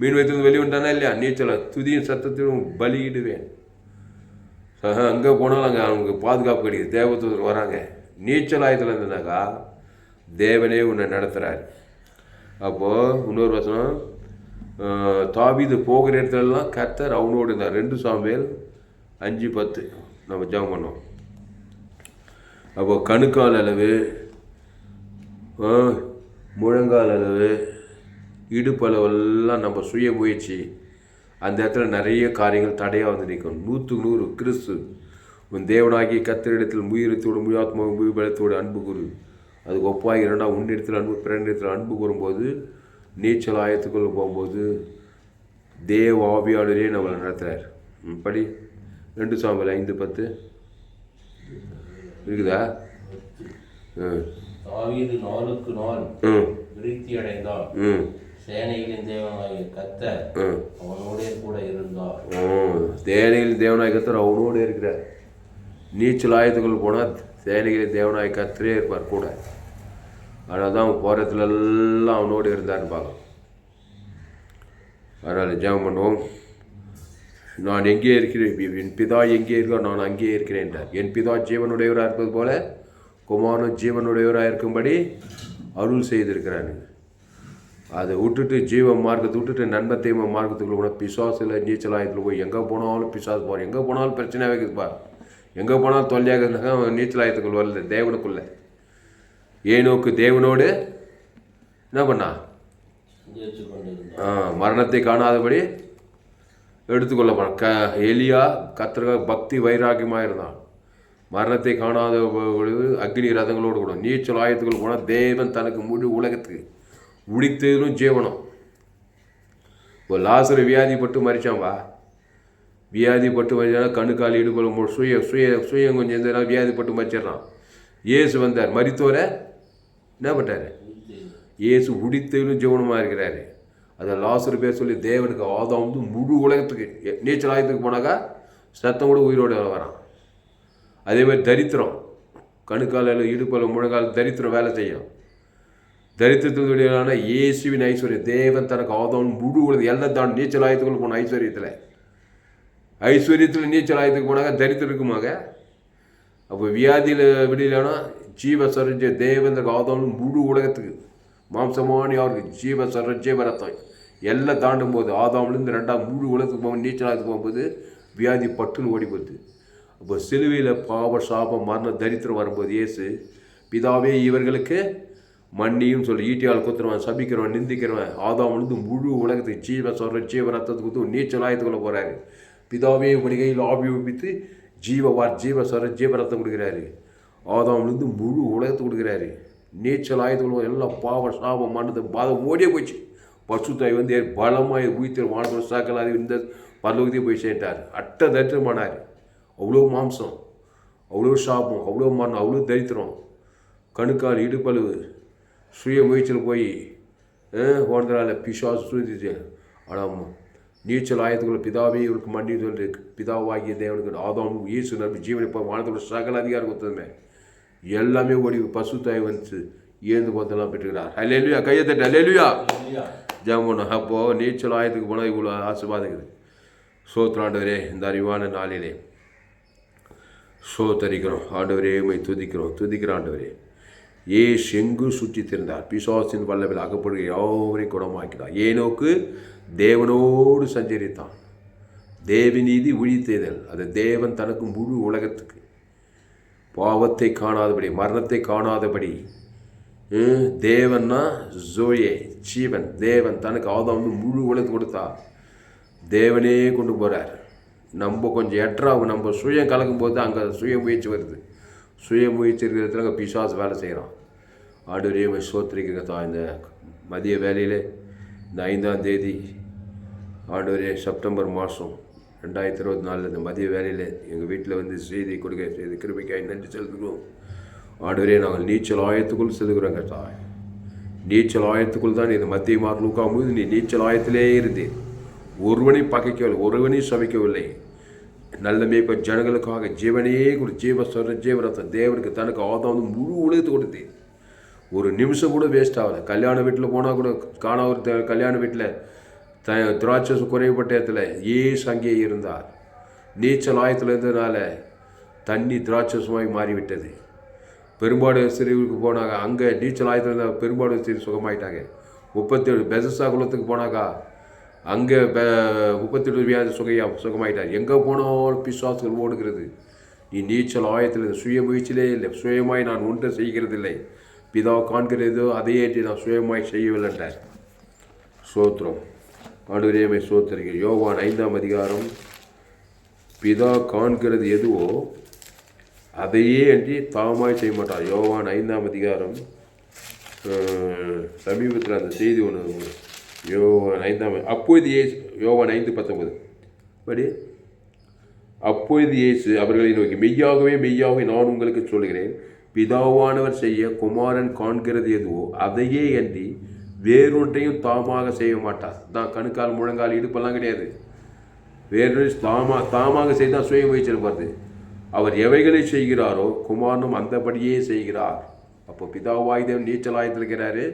மீன் வயிற்றுலேருந்து வெளியே வந்துட்டானா இல்லையா, நீச்சலை துதியும் சத்தத்தையும் பலியிடுவேன். அங்கே போனாலும் அங்கே அவனுக்கு பாதுகாப்பு கிடைக்குது, தேவதூதர் வராங்க. நீச்சல் ஆயத்தில் இருந்தனாக்கா தேவனே உன்னை நடத்துகிறார். அப்போது இன்னொரு வசனம், தாவீது போகிற இடத்துலலாம் கர்த்தர் அவனோடு இருந்தார். 2 சாமுவேல் 5:10 நம்ம ஜெபம் பண்ணோம். அப்போது கணுக்கால் அளவு, முழங்கால் அளவு, இடுப்பளவெல்லாம் நம்ம சுய முயற்சி, அந்த இடத்துல நிறைய காரியங்கள் தடையாக வந்து நிற்கும். 100 கிறிஸ்து உன் தேவனாகிய கர்த்தரிடத்தில் முயற்சியோடு முயாத்மாவும் முயபலத்தோடு அன்பு கூறு, அதுக்கு ஒப்பாக 2 உன்னிடத்தில் அன்பு பிறனிடத்தில் அன்பு கூறும்போது நீச்சல் ஆயத்துக்குள்ளே போகும்போது தேவ ஆவியாளரே நம்மளை நடத்துகிறார். படி 2 சாமுவேல் 5:10 இருக்குதா? தாவீது நாளுக்கு நாள் விருத்தி அடைந்தான். சேனைகளின் தேவனாகிய கர்த்தர் அவனோடே கூட இருந்தார். சேனைகளின் தேவனாகிய கர்த்தர் அவனோடு இருக்கிறார். நீச்சல் ஆயத்துக்குள் போனால் சேனைகளின் தேவனாகிய கர்த்தரே இருப்பார் கூட. அதனால தான் அவன் போகிறதுலாம் அவனோடு இருந்தார்னு பார்க்கலாம். அதனால் ஜெபம் பண்ணுவோம். நான் எங்கே இருக்கிறேன், என் பிதா எங்கே இருக்கார், நான் அங்கே இருக்கிறேன் என்றார். என் பிதா ஜீவனுடையவராக இருப்பது போல குமாரனும் ஜீவனுடையவராக இருக்கும்படி அருள் செய்திருக்கிறாரு. அதை விட்டுட்டு ஜீவ மார்க்கத்தை விட்டுட்டு நன்மத்தையும மார்க்கத்துக்குள்ள கூட பிசாசில் நீச்சல் ஆயத்தில் போய் எங்கே போனாலும் பிசாசு போகிறேன், எங்கே போனாலும் பிரச்சனையாக இருக்குதுப்பா, எங்கே போனாலும் தொல்லையாக இருந்தால் நீச்சல் ஆயத்துக்குள்ள வரல தேவனுக்குள்ள. ஏனோக்கு தேவனோடு என்ன பண்ணா, மரணத்தை காணாதபடி எடுத்துக்கொள்ளப்படான். எலியா கர்த்தருக்காக பக்தி வைராக்கியமாக இருந்தான். மரணத்தை காணாத பொழுது அக்னி ரதங்களோடு கூட நீச்சல் ஆயத்துக்குள் போனால் தேவன் தனக்கு முழு உலகத்துக்கு உடித்ததிலும் ஜீவனம். இப்போ லாசரு வியாதிப்பட்டு மறிச்சான்பா. வியாதிப்பட்டு மறிச்சானா கணுக்கால் இடுப்பல சுயம் கொஞ்சம் இருந்ததுனா வியாதிப்பட்டு மறிச்சிடறான். இயேசு வந்தார், மரித்தோரை என்ன பண்ணிட்டார், இயேசு உடித்ததிலும் ஜீவனமாக இருக்கிறாரு. அதை லாசரு பேர் சொல்லி தேவனுக்கு ஆதாம் வந்து முழு உலகத்துக்கு நீச்சல் ஆயத்துக்கு போனாக்கா சத்தம் கூட உயிரோடு வரான். அதே மாதிரி தரித்திரம், கணுக்கால் இடுப்பல முழங்கால் தரித்திரம் வேலை செய்யும். தரித்திரத்தினுடையதான இயேசுவின் ஐஸ்வர்யம் தேவன் தனக்கு ஆதாம் முழு உலகம் எல்லாம் தான் நீச்சல் ஆயத்துக்குள்ள போன ஐஸ்வர்யத்தில் நீச்சல் ஆயத்துக்கு போனாக்கா தரித்திரம் இருக்குமாங்க. அப்போ வியாதியில் விடலைன்னா ஜீவ சரஞ்ச தேவன் தனக்கு ஆதாம் முழு உலகத்துக்கு மாம்சமான யாருக்கு ஜீவ சரஞ்சேவ ரத்தம் எல்லாம் தாண்டும் போது ஆதாம்லேருந்து 2 முழு உலகத்துக்கு போகும்போது நீச்சல் ஆயத்துக்கு போகும்போது வியாதி பட்டுன்னு ஓடி போகுது. அப்போ சிலுவையில் பாவ சாபம் மரண தரித்திரம் வரும்போது இயேசு பிதாவே இவர்களுக்கு மன்னியும் சொல்லி ஈட்டியால் குத்துறவன் சபிக்கிறவன் நிந்திக்கிறவன் ஆதாம்லேருந்து முழு உலகத்துக்கு ஜீவ சொல்கிற ஜீவ ரத்தத்துக்கு குத்து நீச்சல் ஆயத்துக்குள்ளே போகிறாரு. பிதாவே படிகையில் ஆவி ஒப்பித்து ஜீவ சொல்கிற ஜீவ ரத்தம் கொடுக்குறாரு. ஆதாம்லேருந்து முழு உலகத்துக்கு கொடுக்குறாரு. நீச்சல் ஆயத்துக்குள்ள எல்லாம் பாவ சாபம் மன்னது பாதம் ஓடியே போச்சு. பசுத்தாய் வந்து பலமாக உயிர்த்தல் வானத்தோட சாக்கல் அது இந்த பரலோகத்தையும் போய் சேர்ந்தார். அட்ட தரித்திரமானார். அவ்வளோ மாம்சம், அவ்வளோ சாபம், அவ்வளோ மரணம், அவ்வளோ தரித்திரம், கணுக்கால் இடுப்பளவு சுய முயற்சியில் போய் ஓடுறதுனால பிசாசு சுருந்துச்சு. ஆனால் நீச்சல் ஆயத்துக்குள்ள பிதாவே இவருக்கு மன்னி சொல்லி பிதாவாகிய தேவனுக்கு ஆதாம் இயேசு நம்பி ஜீவனை இப்போ வானத்தோட சகல அதிகாரம் கொடுத்ததுமே எல்லாமே ஓடி பசுத்தாய் வந்து ஏந்து போத்தெல்லாம் பெற்றுக்கிறார். அல்லேலுயா, கையை தட்டு அல்லேலுயா ஜெபம் பண்ணோம். அப்போது நீச்சல் ஆயத்துக்கு போனால் இவ்வளோ ஆசீர்வாதம் இருக்குது. சோத்திரம் ஆண்டவரே, இந்த அறிவான நாளிலே சோத்தரிக்கிறோம் ஆண்டவரே, உம்மை துதிக்கிறோம் ஆண்டவரே. ஏசு எங்கு சுற்றி திரிந்தார், பிசாசின் வல்லவில் அகப்படுகிற யாவரையும் குணமாக்கிறார். ஏனோக்கு தேவனோடு சஞ்சரித்தான். தேவநீதி உழித்தேதல், அது தேவன் தனக்கு முழு உலகத்துக்கு பாவத்தை காணாதபடி, மரணத்தை காணாதபடி, தேவன்னா ஜோயே ஜீவன், தேவன் தனக்கு ஆதாம் முழு உலகத்து கொடுத்தார். தேவனே கொண்டு போகிறார். நம்ம கொஞ்சம் எட்ராகும், நம்ம சுயம் கலக்கும்போது அங்கே சுய முயற்சி வருது. சுய முயற்சி இருக்கிறதுல அங்கே பிசாசு வேலை செய்கிறான். ஆண்டவரே சோத்திரிக்கிறங்க தான். இந்த மதிய வேலையில் இந்த 5ஆம் தேதி ஆண்டவரே செப்டம்பர் மாதம் 2024 இந்த மதிய வேலையில் எங்கள் வீட்டில் வந்து செய்தி கொடுக்க செய்தி கிருபைக்காய் நன்றி செலுத்துகிறோம். ஆண்டவரே, நாங்கள் நீச்சல் ஆயத்துக்குள் செலுகிறோங்க தாய். நீச்சல் ஆயத்துக்குள் தான் இது மத்திய மார்க்கும் போது நீ நீச்சல் ஆயத்திலே இருந்தேன். ஒருவனையும் பகைக்கவில்லை, ஒருவனையும் சமைக்கவில்லை. நல்ல மேய்ப்ப ஜனங்களுக்காக ஜீவனையே கொடு, ஜீவரத்தம் தேவனுக்கு தனக்கு ஆதாம் முழு உலகத்து கொடுத்தேன். ஒரு நிமிஷம் கூட வேஸ்ட் ஆகலை. கல்யாண வீட்டில் போனால் கூட ஒரு கல்யாண வீட்டில் திராட்சை குறைவுபட்ட இடத்துல ஏசு அங்கே இருந்தார். நீச்சல் ஆயத்தில் இருந்ததுனால தண்ணி திராட்சசமாய் மாறிவிட்டது. பெரும்பாடு சிறுவுக்கு போனாங்க, அங்கே நீச்சல் ஆயத்தில் இருந்தால் பெரும்பாடு சிறு சுகமாயிட்டாங்க. 37 பெசஸ்தா குளத்துக்கு போனாக்கா அங்கே 37 வியாதி சுகமாயிட்டார். எங்கே போனாலும் பிசாசுகள் ஓடுகிறது. நீ நீச்சல் ஆயத்தில் சுய முயற்சியிலே இல்லை. சுயமாய் நான் ஒன்றை செய்கிறதில்லை, பிதா காண்கிறதோ அதையே நான் சுயமாய் செய்யவில்லைன்றார். சோத்திரம் ஆண்டவரே, சோத்திரிங்க. யோவான் 5ஆம் அதிகாரம், பிதா காண்கிறது எதுவோ அதையே அன்றி தாமாய் செய்ய மாட்டார். யோவான் 5ஆம் அதிகாரம், சமீபத்தில் அந்த செய்தி ஒன்று. யோவான் 5ஆம் அப்பொழுது இயேசு, யோவான் 5:19 படி. அப்பொழுது இயேசு அவர்களை நோக்கி, மெய்யாகவே நான் உங்களுக்கு சொல்கிறேன், பிதாவானவர் செய்ய குமாரன் காண்கிறது எதுவோ அதையே அன்றி வேறொன்றையும் தாமாக செய்ய மாட்டார். தான் கணுக்கால் முழங்கால் இடுப்பெல்லாம் கிடையாது. வேறு தாமாக செய்தால் சுய முயற்சி இருப்பார். அவர் எவைகளை செய்கிறாரோ குமாரனும் அந்தபடியே செய்கிறார். அப்போ பிதாவாய் தேவன் நீச்சல் ஆயத்தில் இருக்கிறாரு.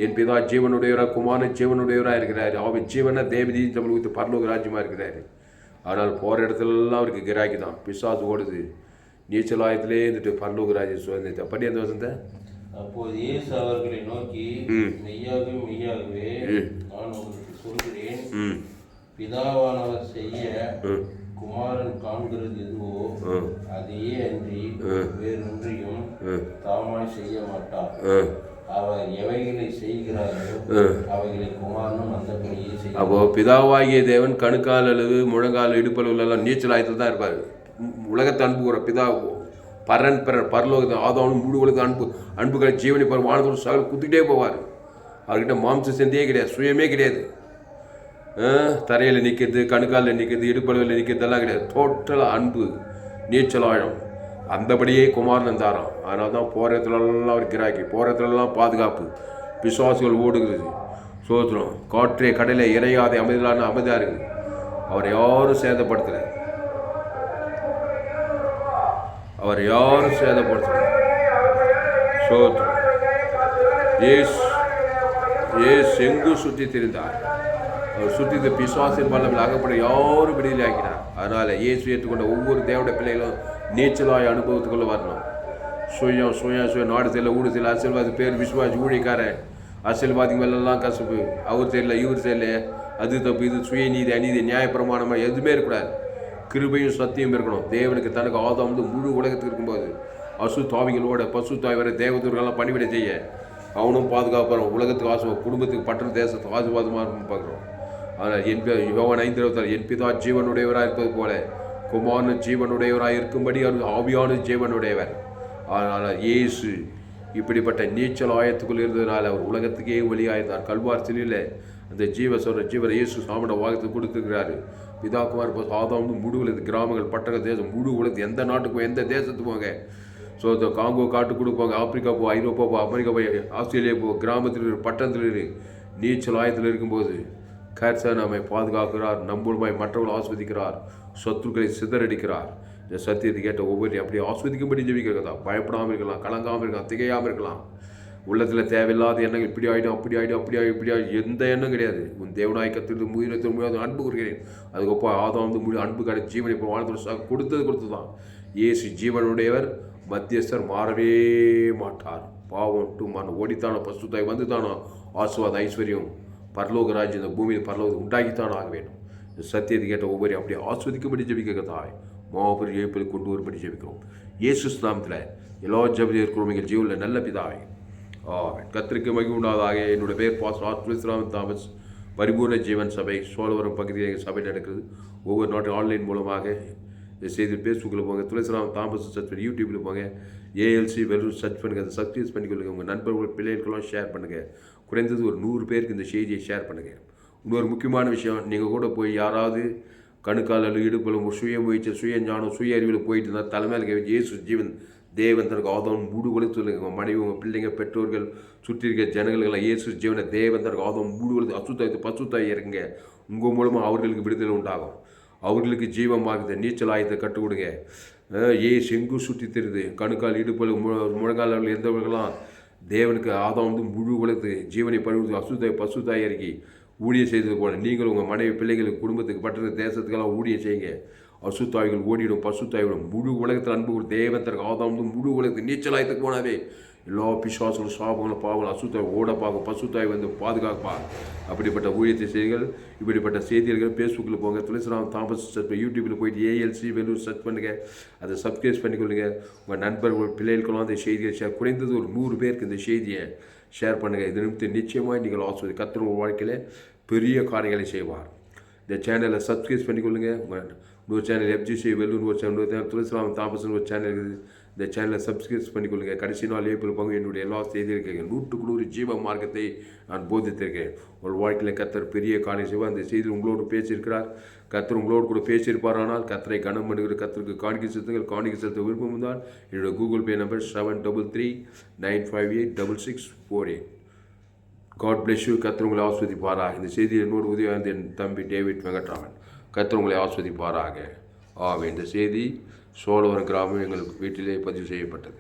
என் பிதா ஜீவனுடையவராக, குமாரன் ஜீவனுடையவராக இருக்கிறாரு. அவர் ஜீவனை தேவதி தமிழ் பரலோக ராஜ்யமாக இருக்கிறாரு. ஆனால் போகிற இடத்துலலாம் அவருக்கு கிராக்கி தான், பிசாசு ஓடுது. நீச்சல் ஆயத்திலே இருந்துட்டு பரலோக ராஜ்யம் சுதந்திரத்தை படி அந்த வசந்த. அப்போது இயேசு அவர்களை நோக்கி, மெய்யாகவே நான் உங்களுக்கு சொல்கிறேன், பிதாவானவர் செய்ய குமாரன் காண்கிறது எதுவோ அதையே அன்றி வேறொன்றையும் தாமாய் செய்ய மாட்டார். அவர் எவைகளை செய்கிறாரோ அவைகளை குமாரனும் அந்தபடியே செய்ய. அப்போ பிதாவாகிய தேவன் கணுக்கால் அளவு முழங்கால் இடுப்பளவுலாம் நீச்சல் ஆயத்தில் தான் இருப்பார். உலகத்தை அனுப்புகிற பிதா பரலோகத்தை ஆதாவும் முழு உலகத்தை அன்புகளை ஜீவனை வானத்தோடு சகல குத்திக்கிட்டே போவார். அவர்கிட்ட மாம்ச சிந்தையே கிடையாது, சுயமே கிடையாது. தரையில் நிற்கிறது, கணுக்காலில் நிற்கிறது, இடுப்பளவில் நிற்கிறதெல்லாம் கிடையாது. டோட்டலாக அன்பு, நீச்சல் ஆழம். அந்தபடியே குமாரன் தாரான். அதனால தான் போகிற இடத்துலலாம் அவர் கிராக்கி, போகிற இடத்துலலாம் பாதுகாப்பு. பிசாசுகள் ஓடுகிறது. சோத்திரம். காற்றே கடலை இறையாதை அமைதியான அமைதியாக இருக்குது. அவர் யாரும் சேதப்படுத்தலை. அவர் யாரும் சேதப்படுத்தலை. சோத்திரம். ஏசு எங்கு சுற்றி திரிந்தார். அவர் சுற்றி பிசாசின் வல்லமையில் அகப்பட யாரும் விடுதலை ஆக்கினார். அதனால் இயேசு ஏற்றுக்கொண்ட ஒவ்வொரு தேவட பிள்ளைகளும் நீச்சலாய் அனுபவத்துக்குள்ளே வரணும். சுயம் நாடு தெரியல, ஊடு தெரியல, அரசியல்வாதி பேர் விசுவாசி ஊழியக்காரன், அரசியல்வாதிங்க மேலெல்லாம் கசப்பு, அவர் தெரியல இவர் தெரியல, அது தப்பு, இது சுயநீதி அநீதி நியாயப்பிரமாணமாக எதுவுமே இருக்கக்கூடாது. கிருபையும் சத்தியம் இருக்கணும். தேவனுக்கு தனக்கு ஆதாம் முழு உலகத்துக்கு இருக்கும்போது அசு தாவிகளோட பசு தாய் வர தேவதூர்களெல்லாம் பணிவிட செய்ய அவனும் பாதுகாப்பான உலகத்துக்கு ஆசை, குடும்பத்துக்கு பட்டண தேசத்துக்கு ஆசீர்வாதமாக இருக்குன்னு பார்க்குறோம். ஆனால் யோவான் 5:26 என் பிதா ஜீவனுடையவராக இருப்பது போல குமாரன் ஜீவனுடையவராக இருக்கும்படி அவர் ஆவியான ஜீவனுடையவர். அதனால் இயேசு இப்படிப்பட்ட நீச்சல் ஆயத்துக்குள் இருந்ததுனால அவர் உலகத்துக்கே ஒளியாயிருந்தார். கல்வார் சிலையில் அந்த ஜீவரை இயேசு சாமட வாகத்தை கொடுத்துருக்கிறாரு. பிதாக்குமார் ஆதாம் முழு உலகத்து கிராமங்கள் பட்டண தேசம் முழு உலகத்து எந்த நாட்டுக்கும் எந்த தேசத்துக்கு போங்க. ஸோ காங்கோ காட்டுக்கு கொடுப்பாங்க, ஆப்பிரிக்கா போ, ஐரோப்பா போ, அமெரிக்கா போய், ஆஸ்திரேலியா போ, கிராமத்தில் பட்டணத்தில் நீச்சல் ஆயத்தில் இருக்கும்போது கர்த்தர் நம்மை பாதுகாக்கிறார். நம்மளுமாய் மற்றவர்கள் ஆஸ்வதிக்கிறார், சத்துருக்களை சிதறடிக்கிறார். இந்த சத்தியத்தை கேட்ட ஒவ்வொரு அப்படியே ஆஸ்வதிக்கும்படி ஜெபிக்கிறதா. பயப்படாமல் இருக்கலாம், கலங்காமல் இருக்கலாம், திகையாமல் இருக்கலாம். உள்ளத்தில் தேவையில்லாத எண்ணங்கள் இப்படி ஆகிடும் அப்படி ஆகிடும் அப்படி ஆகிடும் இப்படி ஆகிடும் எந்த எண்ணம் கிடையாது. உன் தேவனாய் கத்திருந்து முயலத்தில் முடியாது அன்பு கொடுக்கிறேன். அதுக்கப்புறம் ஆதாம் முழு அன்பு கடை ஜீவனை இப்போ வாழ்ந்து கொடுத்தது தான். இயேசு ஜீவனுடையவர், மத்தியஸ்தர், மாறவே மாட்டார். பாவம் டு மன ஓடித்தானோ பசுத்தாய் வந்து தானோ ஆசுவாத ஐஸ்வர்யம் பரலோக ராஜ்யம் இந்த பூமியில் பரலோகம் உண்டாக்கித்தான் ஆக வேண்டும். சத்தியத்தை கேட்ட ஒவ்வொரு அப்படியே ஆஸ்வதிக்கும்படி ஜெபிக்க தாய் மாபெரும் எழுப்பில் கொண்டு வரும்படி ஜெபிக்கிறோம். இயேசு நாமத்தில் எல்லா ஜெபத்தில் இருக்கிறோம் எங்கள் ஜீவனில் நல்ல பிதாவே. கர்த்தருக்கு மகிமை உண்டாதாக. என்னுடைய பேர் பாஸ்டர் தாமஸ். பரிபூர்ண ஜீவன் சபை சோழவரம் பகுதியில் எங்கள் சபை நடக்குது. ஒவ்வொரு நாட்டும் ஆன்லைன் மூலமாக இந்த செய்தி ஃபேஸ்புக்கில் போங்க, துளசிராம் தாமஸ் சர்ச் பண்ணி, யூடியூப்பில் போங்க, ஏஎல்சி வெல்லூர் சர்ச் பண்ணுங்கள், அதை சப்ஸ்கிரைப் பண்ணிக்கொள்ளுங்க. உங்கள் நண்பர்கள் பிள்ளைகளுக்கெல்லாம் ஷேர் பண்ணுங்கள். குறைந்தது ஒரு 100 பேருக்கு இந்த செய்தியை ஷேர் பண்ணுங்கள். இன்னொரு முக்கியமான விஷயம், நீங்கள் கூட போய் யாராவது கணுக்காலில் இடுப்பில் சுய முயற்சி சுய ஞானம் சுய அறிவில் போயிட்டு இருந்தால் தலைமையில் இயேசு ஜீவன் தேவன் தனக்கு ஆதம் மூடு கொளுத்து சொல்லுங்க. உங்கள் மனைவி, உங்கள் பிள்ளைங்க, பெற்றோர்கள், சுற்றி இருக்க ஜனங்கள்லாம் இயேசு ஜீவனை தேவன் தனக்கு ஆதம் மூடு கொளுத்து அசுத்தாயத்து பசுத்தாய் இறங்க. உங்கள் மூலமாக அவர்களுக்கு விடுதலை உண்டாகும். அவர்களுக்கு ஜீவமாகுது. நீச்சல் ஆயத்தை கற்றுக் கொடுங்க. செங்கு சுற்றி தெரியுது கணுக்கால் இடுப்பில் முழங்கால் எந்தவர்களாம் தேவனுக்கு ஆதாம் முழு உலகத்து ஜீவனை பழுவது அசுத்தாய் பசுத்தாய் இறங்கி ஊழியம் செய்தது போல நீங்களும் உங்கள் மனைவி பிள்ளைகளுக்கு குடும்பத்துக்கு பட்டண தேசத்துக்கெல்லாம் ஊழியம் செய்யுங்க. அசுத்தாய்கள் ஓடிடும், பசுத்தாய்விடும். முழு உலகத்தில் அன்பு தேவன் தனக்கு ஆதாம் முழு உலகத்துக்கு நீச்சலாயத்துக்கு போனாவே எல்லா பிசாசுகளும் சாபங்களும் பாவங்களும் அசுத்தாய் ஓட பார்க்கும். பசுத்தாய் வந்து பாதுகாப்பா. அப்படிப்பட்ட ஊழியத்தை செய்யுங்கள். இப்படிப்பட்ட செய்திகள் ஃபேஸ்புக்கில் போங்க, துளசிராம் தாமஸ் சர்ச் யூடியூப்பில் போயிட்டு ஏஎல்சி வெல்லூர் சர்ச் பண்ணுங்கள், அதை சப்ஸ்கிரைப் பண்ணிக்கொள்ளுங்க. உங்கள் நண்பர்கள் பிள்ளைகளுக்கெல்லாம் அந்த செய்தியை ஷேர் குறைந்தது ஒரு 100 பேருக்கு இந்த செய்தியை ஷேர் பண்ணுங்கள். இது நிமித்தம் நிச்சயமாக நீங்கள் ஆஸ்வதி கர்த்தர் உங்கள் வாழ்க்கையில் பெரிய காரியங்களை செய்வார். இந்த சேனலை சப்ஸ்கிரைப் பண்ணிக்கொள்ளுங்க. உங்கள் இன்னொரு சேனல் எஃப்ஜிசி வெல்லூர் ஒரு சேனல், துளசிராம் தாமஸ் ஒரு சேனல் இருக்குது. இந்த சேனலை சப்ஸ்கிரைப் பண்ணிக்கொள்ளுங்க. கடைசி நாள் ஏப்ரல் பங்கு என்னுடைய எல்லா செய்திகளுக்கு 100 ஜீவ மார்க்கத்தை நான் போதித்திருக்கேன். உங்கள் வாழ்க்கையில் கர்த்தர் பெரிய காரியம் செய்வார். அந்த செய்தி உங்களோடு பேசியிருக்கிறார். கர்த்தர் உங்களோடு கூட பேசியிருப்பார். ஆனால் கர்த்தரை கனம் பண்ணுகிற கர்த்தருக்கு காணிக்கை செலுத்துங்கள். காணிக்கை செலுத்த விருப்பம் இருந்தால் என்னுடைய Google pay number 7339586648. God bless you. கர்த்தர் உங்களை ஆஸ்வதிப்பாராக. இந்த செய்தி என்னோடு உதவியாக என் தம்பி டேவிட் வெங்கட்ராமன். கர்த்தர் உங்களை ஆஸ்வதிப்பாராக. இந்த செய்தி சோழவரம் கிராமம் எங்களுக்கு வீட்டிலே பதிவு செய்யப்பட்டது.